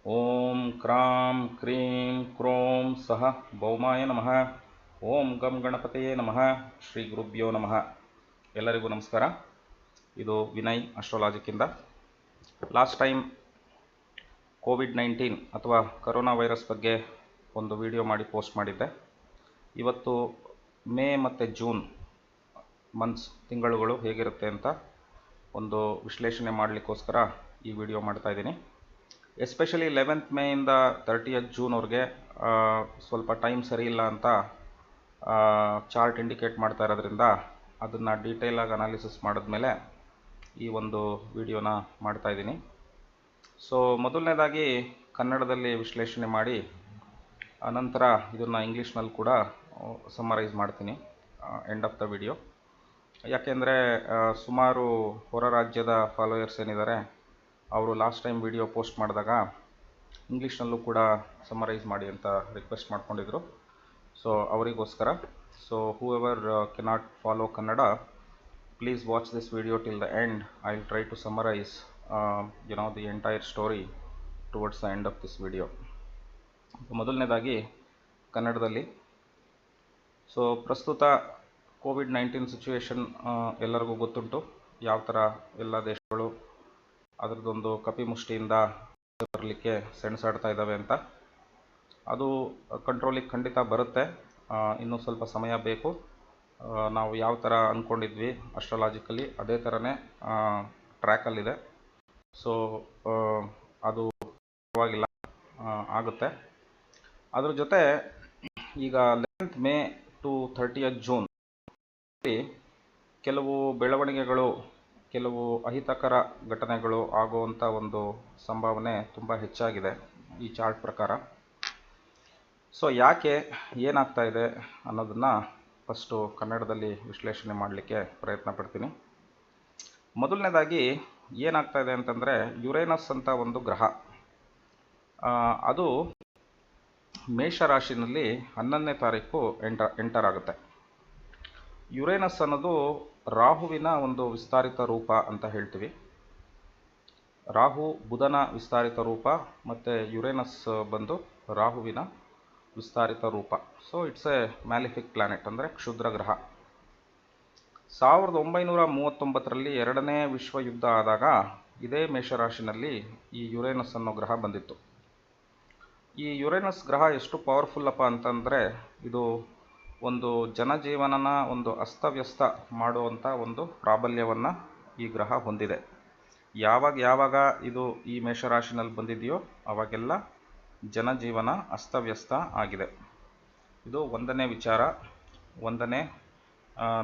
ಓಂ ಕ್ರಾಂ cream ಕ್ರೋಂ ಸಹ ಭೌಮಾಯ ನಮಃ. ಓಂ ಗಂ ಗಣಪತಿಯೇ ನಮಃ. ಶ್ರೀ ಗುರುಭ್ಯೋ ನಮಃ. ಎಲ್ಲರಿಗೂ ನಮಸ್ಕಾರ. ಇದು ವಿನಯ್ ಅಸ್ಟ್ರಾಲಾಜಿಕ್ಕಿಂದ. ಲಾಸ್ಟ್ ಟೈಮ್ ಕೋವಿಡ್-19 ಅಥವಾ ಕರೋನಾ ವೈರಸ್ ಬಗ್ಗೆ ಒಂದು ವಿಡಿಯೋ ಮಾಡಿ ಪೋಸ್ಟ್ ಮಾಡಿದ್ದೆ. ಇವತ್ತು ಮೇ ಮತ್ತು ಜೂನ್ ತಿಂಗಳುಗಳು ಹೇಗಿರುತ್ತೆ ಅಂತ ಒಂದು ವಿಶ್ಲೇಷಣೆ ಮಾಡಲಿಕ್ಕೋಸ್ಕರ ಈ ವಿಡಿಯೋ ಮಾಡ್ತಾಯಿದ್ದೀನಿ. ಎಸ್ಪೆಷಲಿ 11th ಮೇಯಿಂದ 30th ಜೂನ್ವರೆಗೆ ಸ್ವಲ್ಪ ಟೈಮ್ ಸರಿ ಇಲ್ಲ ಅಂತ ಚಾರ್ಟ್ ಇಂಡಿಕೇಟ್ ಮಾಡ್ತಾ ಇರೋದ್ರಿಂದ ಅದನ್ನು ಡೀಟೇಲಾಗಿ ಅನಾಲಿಸಿಸ್ ಮಾಡಿದ್ಮೇಲೆ ಈ ಒಂದು ವಿಡಿಯೋನ ಮಾಡ್ತಾಯಿದ್ದೀನಿ. ಸೊ ಮೊದಲನೇದಾಗಿ ಕನ್ನಡದಲ್ಲಿ ವಿಶ್ಲೇಷಣೆ ಮಾಡಿ ಅನಂತರ ಇದನ್ನು ಇಂಗ್ಲೀಷ್ನಲ್ಲಿ ಕೂಡ ಸಮ್ಮರೈಸ್ ಮಾಡ್ತೀನಿ ಎಂಡ್ ಆಫ್ ದ ವಿಡಿಯೋ. ಯಾಕೆಂದರೆ ಸುಮಾರು ಹೊರ ರಾಜ್ಯದ ಫಾಲೋಯರ್ಸ್ ಏನಿದ್ದಾರೆ ಅವರು ಲಾಸ್ಟ್ ಟೈಮ್ ವಿಡಿಯೋ ಪೋಸ್ಟ್ ಮಾಡಿದಾಗ ಇಂಗ್ಲೀಷ್ನಲ್ಲೂ ಕೂಡ ಸಮ್ಮರೈಸ್ ಮಾಡಿ ಅಂತ ರಿಕ್ವೆಸ್ಟ್ ಮಾಡ್ಕೊಂಡಿದ್ರು. ಸೊ ಅವರಿಗೋಸ್ಕರ, so whoever cannot follow Kannada, please watch this video till the end. I will try to summarize the entire story towards the end of this video. ಮೊದಲನೇದಾಗಿ ಕನ್ನಡದಲ್ಲಿ. So ಪ್ರಸ್ತುತ COVID-19 situation ಎಲ್ಲರಿಗೂ ಗೊತ್ತುಂಟು. ಯಾವ ಥರ ಎಲ್ಲ ದೇಶಗಳು ಅದರದ್ದೊಂದು ಕಪಿಮುಷ್ಟಿಯಿಂದ ಬರಲಿಕ್ಕೆ ಸೆಣಸಾಡ್ತಾ ಇದ್ದಾವೆ ಅಂತ. ಅದು ಕಂಟ್ರೋಲಿಗೆ ಖಂಡಿತ ಬರುತ್ತೆ, ಇನ್ನೂ ಸ್ವಲ್ಪ ಸಮಯ ಬೇಕು. ನಾವು ಯಾವ ಥರ ಅಂದ್ಕೊಂಡಿದ್ವಿ ಅಸ್ಟ್ರಾಲಾಜಿಕಲಿ ಅದೇ ಥರನೇ ಟ್ರ್ಯಾಕಲ್ಲಿದೆ. ಸೊ ಅದು ಪರವಾಗಿಲ್ಲ, ಆಗುತ್ತೆ. ಅದ್ರ ಜೊತೆ ಈಗ 11th May to 30th June ಕೆಲವು ಬೆಳವಣಿಗೆಗಳು, ಕೆಲವು ಅಹಿತಕರ ಘಟನೆಗಳು ಆಗುವಂಥ ಒಂದು ಸಂಭಾವನೆ ತುಂಬ ಹೆಚ್ಚಾಗಿದೆ ಈ ಚಾರ್ಟ್ ಪ್ರಕಾರ. ಸೊ ಯಾಕೆ, ಏನಾಗ್ತಾ ಇದೆ ಅನ್ನೋದನ್ನು ಫಸ್ಟು ಕನ್ನಡದಲ್ಲಿ ವಿಶ್ಲೇಷಣೆ ಮಾಡಲಿಕ್ಕೆ ಪ್ರಯತ್ನ ಪಡ್ತೀನಿ. ಮೊದಲನೇದಾಗಿ ಏನಾಗ್ತಾ ಇದೆ ಅಂತಂದರೆ, ಯುರೇನಸ್ ಅಂತ ಒಂದು ಗ್ರಹ, ಅದು ಮೇಷರಾಶಿನಲ್ಲಿ 11ನೇ ತಾರೀಕು ಎಂಟರ್ ಆಗುತ್ತೆ. ಯುರೇನಸ್ ಅನ್ನೋದು ರಾಹುವಿನ ಒಂದು ವಿಸ್ತಾರಿತ ರೂಪ ಅಂತ ಹೇಳ್ತೀವಿ. ರಾಹು ಬುಧನ ವಿಸ್ತಾರಿತ ರೂಪ ಮತ್ತು ಯುರೇನಸ್ ಬಂದು ರಾಹುವಿನ ವಿಸ್ತಾರಿತ ರೂಪ. So it's A malefic planet, ಅಂದರೆ ಕ್ಷುದ್ರ ಗ್ರಹ. 1939ರಲ್ಲಿ ಎರಡನೇ ವಿಶ್ವಯುದ್ಧ ಆದಾಗ ಇದೇ ಮೇಷರಾಶಿನಲ್ಲಿ ಈ ಯುರೇನಸ್ ಅನ್ನೋ ಗ್ರಹ ಬಂದಿತ್ತು. ಈ ಯುರೇನಸ್ ಗ್ರಹ ಎಷ್ಟು ಪವರ್ಫುಲ್ಲಪ್ಪ ಅಂತಂದರೆ, ಇದು ಒಂದು ಜನಜೀವನನ ಒಂದು ಅಸ್ತವ್ಯಸ್ತ ಮಾಡುವಂಥ ಒಂದು ಪ್ರಾಬಲ್ಯವನ್ನು ಈ ಗ್ರಹ ಹೊಂದಿದೆ. ಯಾವಾಗ ಇದು ಈ ಮೇಷರಾಶಿನಲ್ಲಿ ಬಂದಿದೆಯೋ ಅವಾಗೆಲ್ಲ ಜನಜೀವನ ಅಸ್ತವ್ಯಸ್ತ ಆಗಿದೆ. ಇದು ಒಂದನೇ ವಿಚಾರ, ಒಂದನೇ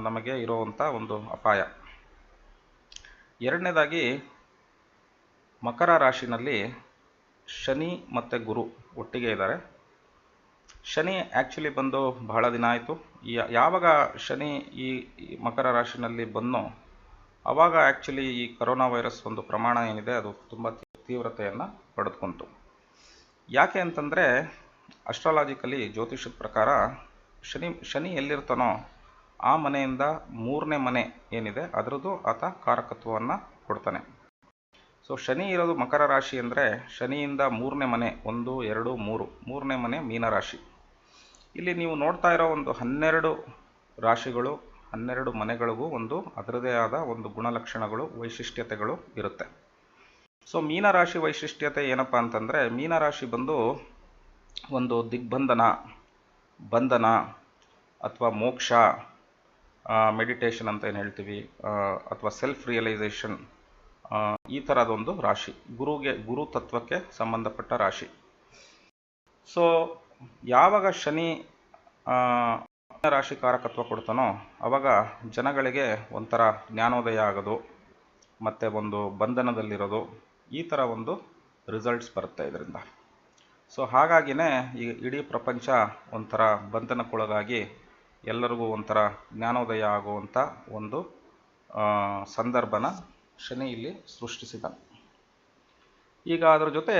ನಮಗೆ ಇರುವಂಥ ಒಂದು ಅಪಾಯ. ಎರಡನೇದಾಗಿ, ಮಕರ ರಾಶಿನಲ್ಲಿ ಶನಿ ಮತ್ತು ಗುರು ಒಟ್ಟಿಗೆ ಇದ್ದಾರೆ. ಶನಿ ಆ್ಯಕ್ಚುಲಿ ಬಂದು ಬಹಳ ದಿನ ಆಯಿತು. ಯಾವಾಗ ಶನಿ ಈ ಮಕರ ರಾಶಿನಲ್ಲಿ ಬಂದನೋ ಆವಾಗ ಆ್ಯಕ್ಚುಲಿ ಈ ಕರೋನಾ ವೈರಸ್ ಒಂದು ಪ್ರಮಾಣ ಏನಿದೆ ಅದು ತುಂಬ ತೀವ್ರತೆಯನ್ನು ಪಡೆದುಕೊಂತು. ಯಾಕೆ ಅಂತಂದರೆ, ಅಸ್ಟ್ರಾಲಾಜಿಕಲಿ ಜ್ಯೋತಿಷದ ಪ್ರಕಾರ ಶನಿ ಎಲ್ಲಿರ್ತಾನೋ ಆ ಮನೆಯಿಂದ 3ನೇ ಮನೆ ಏನಿದೆ ಅದರದ್ದು ಆತ ಕಾರಕತ್ವವನ್ನು ಕೊಡ್ತಾನೆ. ಸೊ ಶನಿ ಇರೋದು ಮಕರ ರಾಶಿ ಅಂದರೆ ಶನಿಯಿಂದ 3ನೇ ಮನೆ, 1, 2, 3, 3ನೇ ಮನೆ ಮೀನರಾಶಿ. ಇಲ್ಲಿ ನೀವು ನೋಡ್ತಾ ಇರೋ ಒಂದು 12 ರಾಶಿಗಳು, 12 ಮನೆಗಳಿಗೂ ಒಂದು ಅದರದೇ ಆದ ಒಂದು ಗುಣಲಕ್ಷಣಗಳು, ವೈಶಿಷ್ಟ್ಯತೆಗಳು ಇರುತ್ತೆ. ಸೊ ಮೀನರಾಶಿ ವೈಶಿಷ್ಟ್ಯತೆ ಏನಪ್ಪ ಅಂತಂದರೆ, ಮೀನರಾಶಿ ಬಂದು ಒಂದು ದಿಗ್ಬಂಧನ, ಬಂಧನ ಅಥವಾ ಮೋಕ್ಷ, ಮೆಡಿಟೇಷನ್ ಅಂತ ಏನು ಹೇಳ್ತೀವಿ, ಅಥವಾ ಸೆಲ್ಫ್ ರಿಯಲೈಸೇಷನ್, ಈ ಥರದೊಂದು ರಾಶಿ. ಗುರು ತತ್ವಕ್ಕೆ ಸಂಬಂಧಪಟ್ಟ ರಾಶಿ. ಸೊ ಯಾವಾಗ ಶನಿ ರಾಶಿ ಕಾರಕತ್ವ ಕೊಡ್ತಾನೋ ಆವಾಗ ಜನಗಳಿಗೆ ಒಂಥರ ಜ್ಞಾನೋದಯ ಆಗೋದು ಮತ್ತು ಒಂದು ಬಂಧನದಲ್ಲಿರೋದು, ಈ ಥರ ಒಂದು ರಿಸಲ್ಟ್ಸ್ ಬರುತ್ತೆ ಇದರಿಂದ. ಸೊ ಹಾಗಾಗಿನೇ ಈ ಇಡೀ ಪ್ರಪಂಚ ಒಂಥರ ಬಂಧನಕ್ಕೊಳಗಾಗಿ ಎಲ್ಲರಿಗೂ ಒಂಥರ ಜ್ಞಾನೋದಯ ಆಗುವಂಥ ಒಂದು ಸಂದರ್ಭನ ಶನಿ ಇಲ್ಲಿ ಸೃಷ್ಟಿಸಿದ್ದಾನೆ. ಈಗ ಅದರ ಜೊತೆ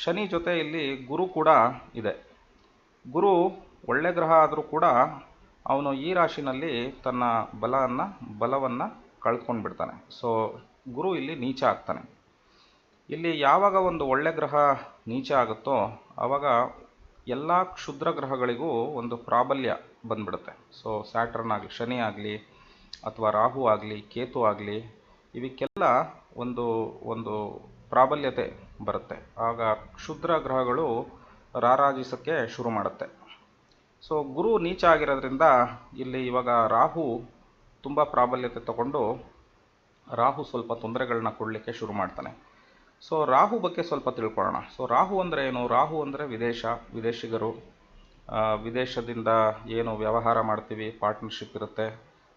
ಶನಿ ಜೊತೆ ಇಲ್ಲಿ ಗುರು ಕೂಡ ಇದೆ. ಗುರು ಒಳ್ಳೆ ಗ್ರಹ ಆದರೂ ಕೂಡ ಅವನು ಈ ರಾಶಿನಲ್ಲಿ ತನ್ನ ಬಲವನ್ನು ಕಳ್ಕೊಂಡು ಬಿಡ್ತಾನೆ. ಸೊ ಗುರು ಇಲ್ಲಿ ನೀಚ ಆಗ್ತಾನೆ. ಇಲ್ಲಿ ಯಾವಾಗ ಒಂದು ಒಳ್ಳೆ ಗ್ರಹ ನೀಚ ಆಗುತ್ತೋ ಆವಾಗ ಎಲ್ಲ ಕ್ಷುದ್ರ ಗ್ರಹಗಳಿಗೂ ಒಂದು ಪ್ರಾಬಲ್ಯ ಬಂದ್ಬಿಡುತ್ತೆ. ಸೊ ಸ್ಯಾಟರ್ನ್ ಆಗಲಿ, ಶನಿ ಆಗಲಿ, ಅಥವಾ ರಾಹು ಆಗಲಿ, ಕೇತು ಆಗಲಿ, ಇವಕ್ಕೆಲ್ಲ ಒಂದು ಒಂದು ಪ್ರಾಬಲ್ಯತೆ ಬರುತ್ತೆ. ಆಗ ಕ್ಷುದ್ರ ಗ್ರಹಗಳು ರಾರಾಜಿಸೋಕ್ಕೆ ಶುರು ಮಾಡುತ್ತೆ. ಸೊ ಗುರು ನೀಚ ಆಗಿರೋದ್ರಿಂದ ಇಲ್ಲಿ ಇವಾಗ ರಾಹು ತುಂಬ ಪ್ರಾಬಲ್ಯತೆ ತಗೊಂಡು ರಾಹು ಸ್ವಲ್ಪ ತೊಂದರೆಗಳನ್ನ ಕೊಡಲಿಕ್ಕೆ ಶುರು ಮಾಡ್ತಾನೆ. ಸೊ ರಾಹು ಬಗ್ಗೆ ಸ್ವಲ್ಪ ತಿಳ್ಕೊಳ್ಳೋಣ. ಸೊ ರಾಹು ಅಂದರೆ ಏನು? ರಾಹು ಅಂದರೆ ವಿದೇಶಿಗರು, ವಿದೇಶದಿಂದ ಏನು ವ್ಯವಹಾರ ಮಾಡ್ತೀವಿ, ಪಾರ್ಟ್ನರ್ಶಿಪ್ ಇರುತ್ತೆ,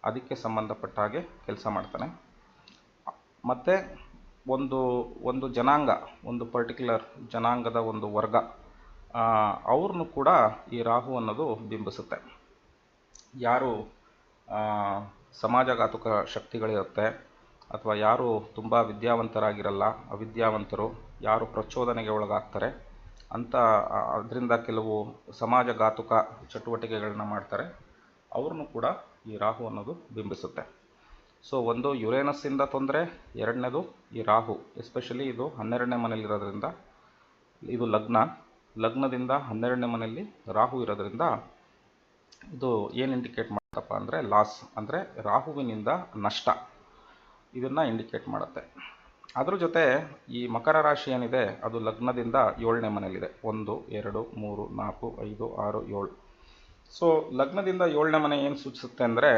ಅದಕ್ಕೆ ಸಂಬಂಧಪಟ್ಟ ಹಾಗೆ ಕೆಲಸ ಮಾಡ್ತಾನೆ. ಮತ್ತು ಒಂದು ಜನಾಂಗ, ಒಂದು ಪರ್ಟಿಕ್ಯುಲರ್ ಜನಾಂಗದ ಒಂದು ವರ್ಗ, ಅವ್ರನ್ನೂ ಕೂಡ ಈ ರಾಹು ಅನ್ನೋದು ಬಿಂಬಿಸುತ್ತೆ. ಯಾರು ಸಮಾಜಘಾತುಕ ಶಕ್ತಿಗಳಿರುತ್ತೆ, ಅಥವಾ ಯಾರು ತುಂಬ ವಿದ್ಯಾವಂತರಾಗಿರಲ್ಲ, ಅವಿದ್ಯಾವಂತರು, ಯಾರು ಪ್ರಚೋದನೆಗೆ ಒಳಗಾಗ್ತಾರೆ ಅಂತ, ಅದರಿಂದ ಕೆಲವು ಸಮಾಜಘಾತುಕ ಚಟುವಟಿಕೆಗಳನ್ನ ಮಾಡ್ತಾರೆ, ಅವ್ರನ್ನೂ ಕೂಡ ಈ ರಾಹು ಅನ್ನೋದು ಬಿಂಬಿಸುತ್ತೆ. ಸೊ ಒಂದು ಯುರೇನಸ್ಸಿಂದ ತೊಂದರೆ, ಎರಡನೇದು ಈ ರಾಹು, ಎಸ್ಪೆಷಲಿ ಇದು 12ನೇ ಮನೆಯಲ್ಲಿರೋದ್ರಿಂದ, ಇದು ಲಗ್ನದಿಂದ 12ನೇ ಮನೆಯಲ್ಲಿ ರಾಹು ಇರೋದ್ರಿಂದ ಇದು ಏನು ಇಂಡಿಕೇಟ್ ಮಾಡುತ್ತಪ್ಪ ಅಂದರೆ ಲಾಸ್, ಅಂದರೆ ರಾಹುವಿನಿಂದ ನಷ್ಟ, ಇದನ್ನು ಇಂಡಿಕೇಟ್ ಮಾಡುತ್ತೆ. ಅದ್ರ ಜೊತೆ ಈ ಮಕರ ರಾಶಿ ಏನಿದೆ ಅದು ಲಗ್ನದಿಂದ 7ನೇ ಮನೆಯಲ್ಲಿದೆ. 1, 2, 3, 4, 5, 6, 7. ಸೊ ಲಗ್ನದಿಂದ 7ನೇ ಮನೆ ಏನು ಸೂಚಿಸುತ್ತೆ ಅಂದರೆ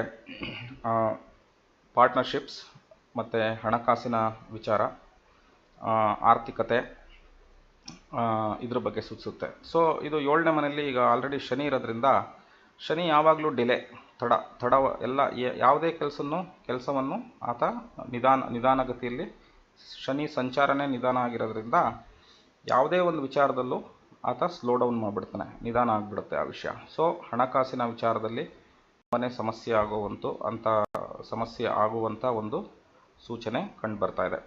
ಪಾರ್ಟ್ನರ್ಶಿಪ್ಸ್ ಮತ್ತು ಹಣಕಾಸಿನ ವಿಚಾರ, ಆರ್ಥಿಕತೆ, ಇದ್ರ ಬಗ್ಗೆ ಸೂಚಿಸುತ್ತೆ. ಸೊ ಇದು 7ನೇ ಮನೆಯಲ್ಲಿ ಈಗ ಆಲ್ರೆಡಿ ಶನಿ ಇರೋದ್ರಿಂದ, ಶನಿ ಯಾವಾಗಲೂ ಡಿಲೇ, ತಡ ಎಲ್ಲ ಯಾವುದೇ ಕೆಲಸವನ್ನು ಆತ ನಿಧಾನಗತಿಯಲ್ಲಿ, ಶನಿ ಸಂಚಾರನೇ ನಿಧಾನ ಆಗಿರೋದ್ರಿಂದ ಯಾವುದೇ ಒಂದು ವಿಚಾರದಲ್ಲೂ ಆತ ಸ್ಲೋ ಡೌನ್ ಮಾಡಿಬಿಡ್ತಾನೆ, ನಿಧಾನ ಆಗಿಬಿಡುತ್ತೆ ಆ ವಿಷಯ. ಸೊ ಹಣಕಾಸಿನ ವಿಚಾರದಲ್ಲಿ ಸಮಸ್ಯೆ ಆಗುವಂಥ ಒಂದು ಸೂಚನೆ ಕಂಡು ಬರ್ತಾ ಇದೆ.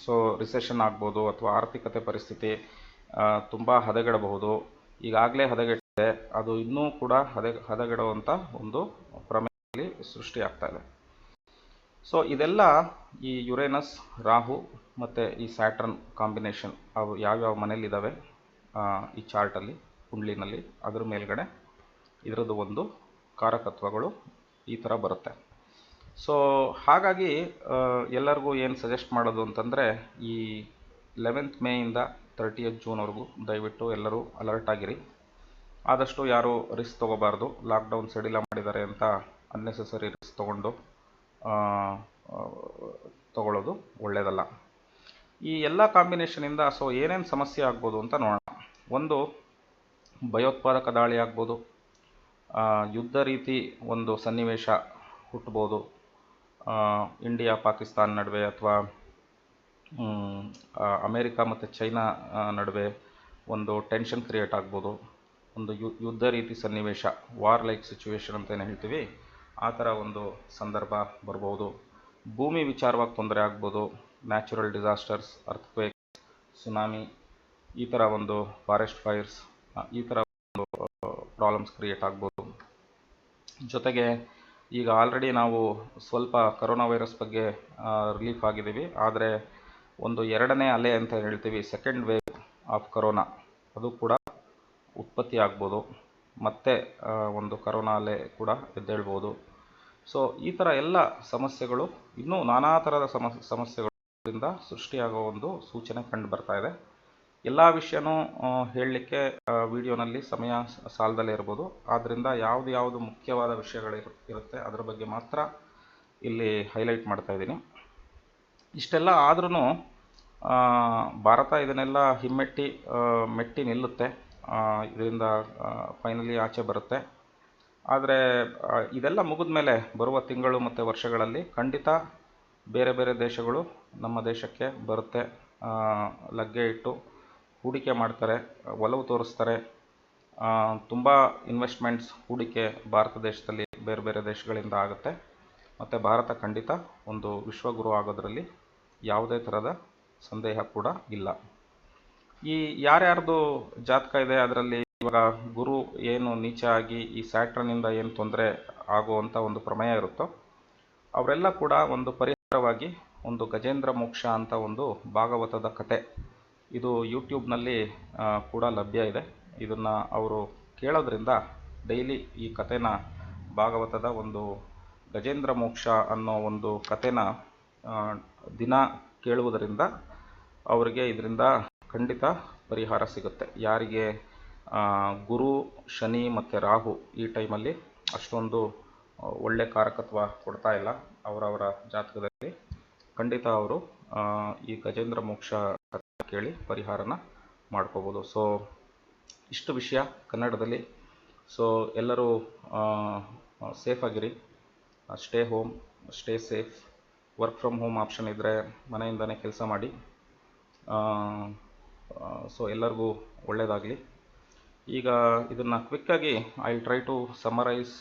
ಸೊ ರಿಸೆಷನ್ ಆಗ್ಬೋದು, ಅಥವಾ ಆರ್ಥಿಕತೆ ಪರಿಸ್ಥಿತಿ ತುಂಬ ಹದಗೆಡಬಹುದು. ಈಗಾಗಲೇ ಹದಗೆಟ್ಟಿದೆ, ಅದು ಇನ್ನೂ ಕೂಡ ಹದಗೆಡುವಂಥ ಒಂದು ಪ್ರಮೇಯದಲ್ಲಿ ಸೃಷ್ಟಿಯಾಗ್ತಾ ಇದೆ. ಸೊ ಇದೆಲ್ಲ ಈ ಯುರೇನಸ್, ರಾಹು ಮತ್ತು ಈ ಸ್ಯಾಟರ್ನ್ ಕಾಂಬಿನೇಷನ್, ಅವು ಯಾವ್ಯಾವ ಮನೇಲಿದ್ದಾವೆ ಈ ಚಾರ್ಟಲ್ಲಿ, ಕುಂಡ್ಲಿನಲ್ಲಿ, ಅದ್ರ ಮೇಲ್ಗಡೆ ಇದರದ್ದು ಒಂದು ಕಾರಕತ್ವಗಳು ಈ ಥರ ಬರುತ್ತೆ. ಸೊ ಹಾಗಾಗಿ ಎಲ್ಲರಿಗೂ ಏನು ಸಜೆಸ್ಟ್ ಮಾಡೋದು ಅಂತಂದರೆ, ಈ 11th ಮೇಯಿಂದ 30th ಜೂನ್ವರೆಗೂ ದಯವಿಟ್ಟು ಎಲ್ಲರೂ ಅಲರ್ಟ್ ಆಗಿರಿ. ಆದಷ್ಟು ಯಾರು ರಿಸ್ಕ್ ತೊಗೋಬಾರ್ದು. ಲಾಕ್ಡೌನ್ ಸಡಿಲ ಮಾಡಿದ್ದಾರೆ ಅಂತ ಅನ್ನೆಸೆಸರಿ ರಿಸ್ಕ್ ತಗೊಳ್ಳೋದು ಒಳ್ಳೆಯದಲ್ಲ. ಈ ಎಲ್ಲ ಕಾಂಬಿನೇಷನಿಂದ ಸೊ ಏನೇನು ಸಮಸ್ಯೆ ಆಗ್ಬೋದು ಅಂತ ನೋಡೋಣ. ಒಂದು, ಭಯೋತ್ಪಾದಕ ದಾಳಿ ಆಗ್ಬೋದು, ಯುದ್ಧ ರೀತಿ ಒಂದು ಸನ್ನಿವೇಶ ಹುಟ್ಟಬೋದು, ಇಂಡಿಯಾ ಪಾಕಿಸ್ತಾನ ನಡುವೆ, ಅಥವಾ ಅಮೇರಿಕಾ ಮತ್ತು ಚೈನಾ ನಡುವೆ ಒಂದು ಟೆನ್ಷನ್ ಕ್ರಿಯೇಟ್ ಆಗ್ಬೋದು, ಒಂದು ಯುದ್ಧ ರೀತಿ ಸನ್ನಿವೇಶ, ವಾರ್ ಲೈಕ್ ಸಿಚುವೇಶನ್ ಅಂತ ಏನು ಹೇಳ್ತೀವಿ, ಆ ಥರ ಒಂದು ಸಂದರ್ಭ ಬರ್ಬೋದು. ಭೂಮಿ ವಿಚಾರವಾಗಿ ತೊಂದರೆ ಆಗ್ಬೋದು, ನ್ಯಾಚುರಲ್ ಡಿಸಾಸ್ಟರ್ಸ್, ಅರ್ಥಕ್ವೇಕ್, ಸುನಾಮಿ, ಈ ಥರ ಒಂದು ಫಾರೆಸ್ಟ್ ಫೈರ್ಸ್, ಈ ಥರ ಒಂದು ಪ್ರಾಬ್ಲಮ್ಸ್ ಕ್ರಿಯೇಟ್ ಆಗ್ಬೋದು. ಜೊತೆಗೆ ಈಗ ಆಲ್ರೆಡಿ ನಾವು ಸ್ವಲ್ಪ ಕರೋನಾ ವೈರಸ್ ಬಗ್ಗೆ ರಿಲೀಫ್ ಆಗಿದ್ದೀವಿ, ಆದರೆ ಒಂದು 2ನೇ ಅಲೆ ಅಂತ ಹೇಳ್ತೀವಿ, ಸೆಕೆಂಡ್ ವೇವ್ ಆಫ್ ಕರೋನಾ, ಅದು ಕೂಡ ಉತ್ಪತ್ತಿ ಆಗ್ಬೋದು. ಮತ್ತೆ ಒಂದು ಕರೋನಾ ಅಲೆ ಕೂಡ ಎದ್ದೇಳ್ಬೋದು. ಸೊ ಈ ಥರ ಎಲ್ಲ ಸಮಸ್ಯೆಗಳು, ಇನ್ನೂ ನಾನಾ ಥರದ ಸಮಸ್ಯೆಗಳಿಂದ ಸೃಷ್ಟಿಯಾಗೋ ಒಂದು ಸೂಚನೆ ಕಂಡು ಬರ್ತಾ ಇದೆ. ಎಲ್ಲ ವಿಷಯನೂ ಹೇಳಲಿಕ್ಕೆ ವಿಡಿಯೋನಲ್ಲಿ ಸಮಯ ಸಾಲದಲ್ಲೇ ಇರ್ಬೋದು. ಆದ್ದರಿಂದ ಯಾವುದು ಮುಖ್ಯವಾದ ವಿಷಯಗಳಿರುತ್ತೆ ಅದರ ಬಗ್ಗೆ ಮಾತ್ರ ಇಲ್ಲಿ ಹೈಲೈಟ್ ಮಾಡ್ತಾ ಇದ್ದೀನಿ. ಇಷ್ಟೆಲ್ಲ ಆದ್ರೂ ಭಾರತ ಇದನ್ನೆಲ್ಲ ಮೆಟ್ಟಿ ನಿಲ್ಲುತ್ತೆ, ಇದರಿಂದ ಫೈನಲಿ ಆಚೆ ಬರುತ್ತೆ. ಆದರೆ ಇದೆಲ್ಲ ಮುಗಿದ ಮೇಲೆ ಬರುವ ತಿಂಗಳು ಮತ್ತು ವರ್ಷಗಳಲ್ಲಿ ಖಂಡಿತ ಬೇರೆ ಬೇರೆ ದೇಶಗಳು ನಮ್ಮ ದೇಶಕ್ಕೆ ಬರುತ್ತೆ, ಲಗ್ಗೆ ಇಟ್ಟು ಹೂಡಿಕೆ ಮಾಡ್ತಾರೆ, ಒಲವು ತೋರಿಸ್ತಾರೆ. ತುಂಬ ಇನ್ವೆಸ್ಟ್ಮೆಂಟ್ಸ್, ಹೂಡಿಕೆ ಭಾರತ ದೇಶದಲ್ಲಿ ಬೇರೆ ಬೇರೆ ದೇಶಗಳಿಂದ ಆಗುತ್ತೆ. ಮತ್ತು ಭಾರತ ಖಂಡಿತ ಒಂದು ವಿಶ್ವಗುರು ಆಗೋದರಲ್ಲಿ ಯಾವುದೇ ಥರದ ಸಂದೇಹ ಕೂಡ ಇಲ್ಲ. ಈ ಯಾರ್ಯಾರ್ದು ಜಾತಕ ಇದೆ ಅದರಲ್ಲಿ ಇವಾಗ ಗುರು ಏನು ನೀಚ ಆಗಿ ಈ ಸ್ಯಾಟರ್ನಿಂದ ಏನು ತೊಂದರೆ ಆಗುವಂಥ ಒಂದು ಪ್ರಮೇಯ ಇರುತ್ತೋ ಅವರೆಲ್ಲ ಕೂಡ ಒಂದು ಪರಿಹಾರವಾಗಿ ಒಂದು ಗಜೇಂದ್ರ ಮೋಕ್ಷ ಅಂತ ಒಂದು ಭಾಗವತದ ಕತೆ. ಇದು ಯೂಟ್ಯೂಬ್ನಲ್ಲಿ ಕೂಡ ಲಭ್ಯ ಇದೆ. ಇದನ್ನು ಅವರು ಕೇಳೋದ್ರಿಂದ ಡೈಲಿ ಈ ಕಥೆನ ಭಾಗವತದ ಒಂದು ಗಜೇಂದ್ರ ಮೋಕ್ಷ ಅನ್ನೋ ಒಂದು ಕಥೆನ ದಿನ ಕೇಳುವುದರಿಂದ ಅವರಿಗೆ ಇದರಿಂದ ಖಂಡಿತ ಪರಿಹಾರ ಸಿಗುತ್ತೆ. ಯಾರಿಗೆ ಗುರು, ಶನಿ ಮತ್ತು ರಾಹು ಈ ಟೈಮಲ್ಲಿ ಅಷ್ಟೊಂದು ಒಳ್ಳೆ ಕಾರಕತ್ವ ಕೊಡ್ತಾ ಇಲ್ಲ ಅವರವರ ಜಾತಕದಲ್ಲಿ, ಖಂಡಿತ ಅವರು ಈ ಗಜೇಂದ್ರ ಮೋಕ್ಷ ಕಥೆ ಕೇಳಿ ಪರಿಹಾರನ ಮಾಡ್ಕೋಬೋದು. ಸೊ ಇಷ್ಟು ವಿಷಯ ಕನ್ನಡದಲ್ಲಿ. ಸೊ ಎಲ್ಲರೂ ಸೇಫಾಗಿರಿ, stay home, stay safe. Work from home option ಇದ್ದರೆ ಮನೆಯಿಂದನೇ ಕೆಲಸ ಮಾಡಿ. ಸೊ ಎಲ್ಲರಿಗೂ ಒಳ್ಳೆಯದಾಗಲಿ. ಈಗ ಇದನ್ನು ಕ್ವಿಕ್ಕಾಗಿ I try to summarise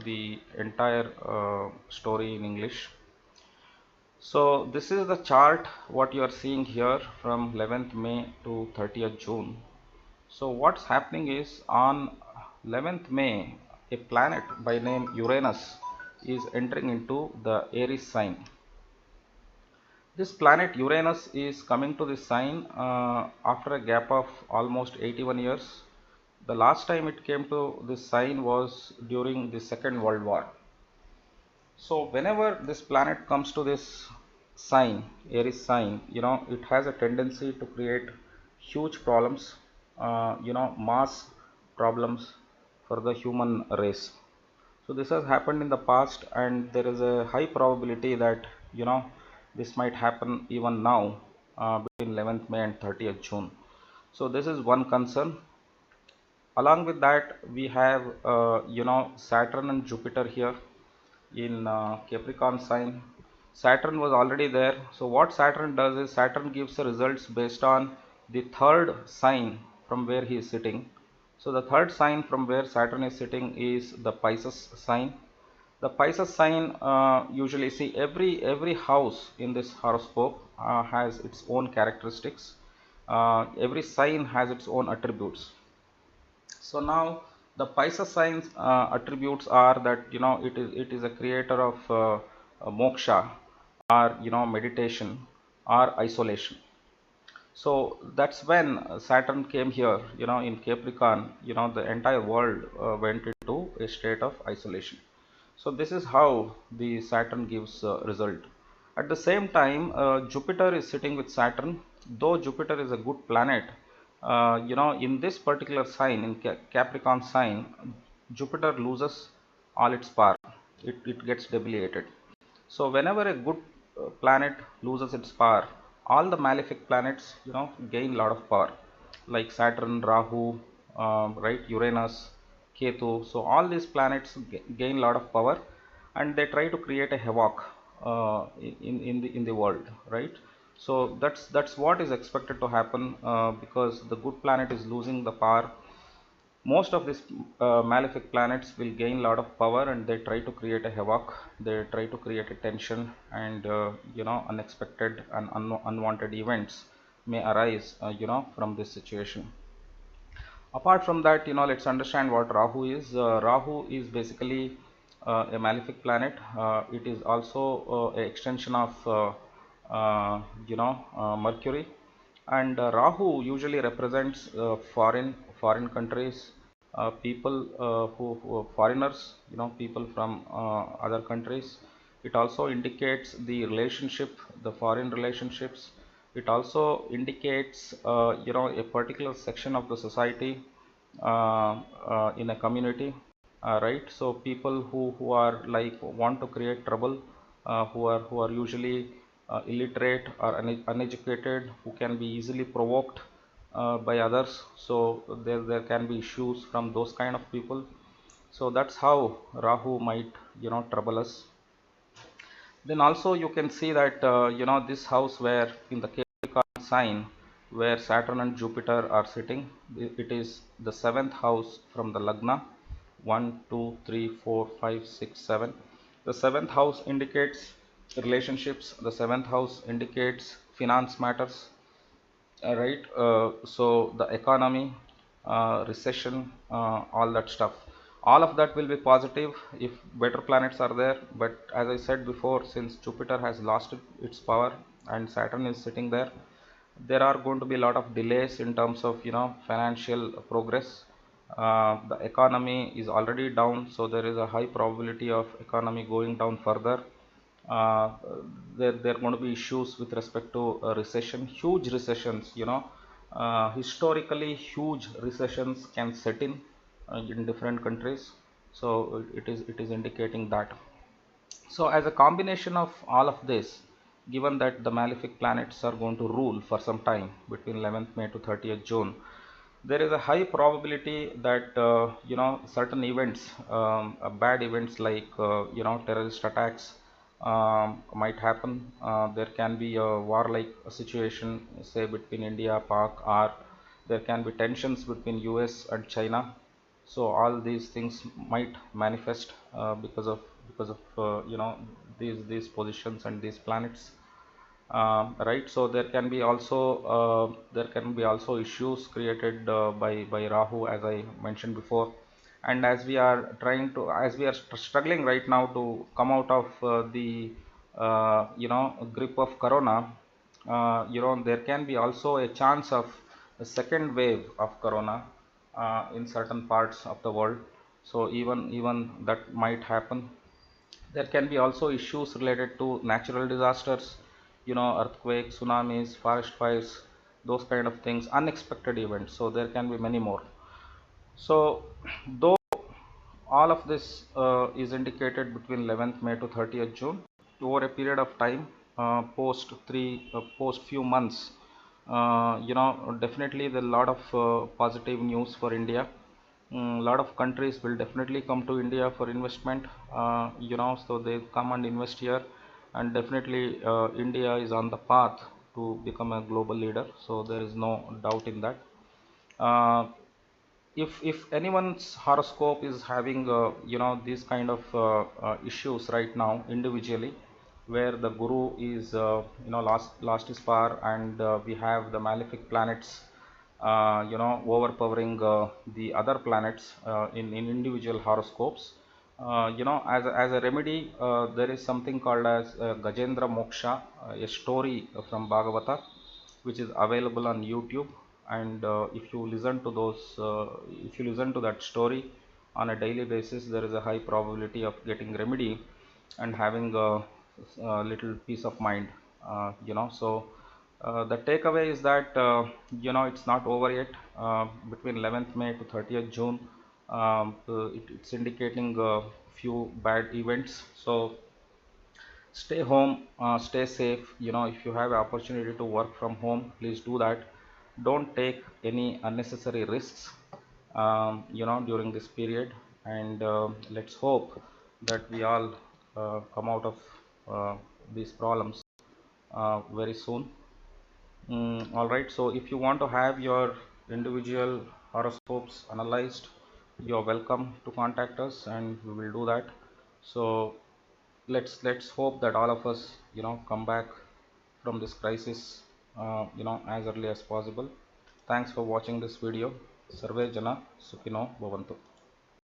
the entire story in English. So this is the chart what you are seeing here from 11th May to 30th June. So what's happening is on 11th May a planet by name Uranus is entering into the Aries sign. This planet Uranus is coming to this sign after a gap of almost 81 years. The last time it came to this sign was during the Second World War. So whenever this planet comes to this sign, Aries sign, it has a tendency to create huge problems, mass problems for the human race. So this has happened in the past, and there is a high probability that this might happen even now between 11th May and 30th June. So this is one concern. Along with that, we have Saturn and Jupiter here in Capricorn sign. Saturn was already there. So what Saturn does is Saturn gives the results based on the third sign from where he is sitting. So the third sign from where Saturn is sitting is the Pisces sign. The Pisces sign, usually see every house in this horoscope has its own characteristics. Every sign has its own attributes. So now the Pisces sign's attributes are that it is a creator of moksha, or meditation, or isolation. So that's when Saturn came here in Capricorn. The entire world went into a state of isolation. So this is how the Saturn gives result. At the same time, Jupiter is sitting with Saturn. Though Jupiter is a good planet, in this particular sign, in Capricorn sign, Jupiter loses all its power. It gets debilitated. So whenever a good planet loses its power, all the malefic planets gain a lot of power, like Saturn, Rahu, right, Uranus, Ketu. So all these planets gain a lot of power, and they try to create a havoc in the world, right? So that's what is expected to happen, because the good planet is losing the power. Most of these malefic planets will gain a lot of power, and they try to create a havoc. They try to create a tension, and unexpected and unwanted events may arise from this situation. Apart from that, let's understand what Rahu is. Rahu is basically a malefic planet. It is also an extension of Mercury. And Rahu usually represents foreign countries, people who foreigners, people from other countries. It also indicates the relationship, the foreign relationships. It also indicates a particular section of the society in a community, right? So people who are like want to create trouble, who are usually illiterate or uneducated, who can be easily provoked by others. So there can be issues from those kind of people. So that's how Rahu might trouble us. Then also you can see that this house where in the Capricorn sign where Saturn and Jupiter are sitting, it is the 7th house from the Lagna. 1 2 3 4 5 6 7. The 7th house indicates relationships. The 7th house indicates finance matters, right? So the economy, recession, all that stuff. All of that will be positive if better planets are there, but as I said before, since Jupiter has lost its power and Saturn is sitting there, there are going to be a lot of delays in terms of financial progress. The economy is already down, so there is a high probability of economy going down further. uh, there are going to be issues with respect to recession, huge recessions. Historically huge recessions can set in different countries, so it is indicating that. So as a combination of all of this, given that the malefic planets are going to rule for some time between 11th May to 30th June, there is a high probability that certain events, bad events like terrorist attacks might happen. There can be a war-like situation, say between India, Pak, or there can be tensions between US and China. So all these things might manifest because of these positions and these planets. Right, so there can be also issues created by Rahu, as I mentioned before. And as we are struggling right now to come out of the grip of corona, there can be also a chance of a second wave of corona in certain parts of the world. So even that might happen. There can be also issues related to natural disasters, earthquakes, tsunamis, forest fires, those kind of things, unexpected events. So there can be many more. So though all of this is indicated between 11th May to 30th June, over a period of time, post few months, definitely there are a lot of positive news for India. A lot of countries will definitely come to India for investment, so they come and invest here, and definitely India is on the path to become a global leader. So there is no doubt in that. Uh, if anyone's horoscope is having these kind of issues right now individually, where the guru is lost his power, and we have the malefic planets overpowering the other planets in individual horoscopes. As a remedy, there is something called as Gajendra Moksha, a story from Bhagavata, which is available on YouTube. And if you listen to that story on a daily basis, there is a high probability of getting remedy and having a little peace of mind. So the takeaway is that it's not over yet. Between 11th May to 30th June, it's indicating a few bad events. So stay home, stay safe. If you have opportunity to work from home, please do that. Don't take any unnecessary risks during this period. And let's hope that we all come out of these problems very soon. All right, so if you want to have your individual horoscopes analyzed, you're welcome to contact us and we will do that. So let's hope that all of us come back from this crisis as early as possible. Thanks for watching this video. Sarve Jana Sukhino Bhavantu.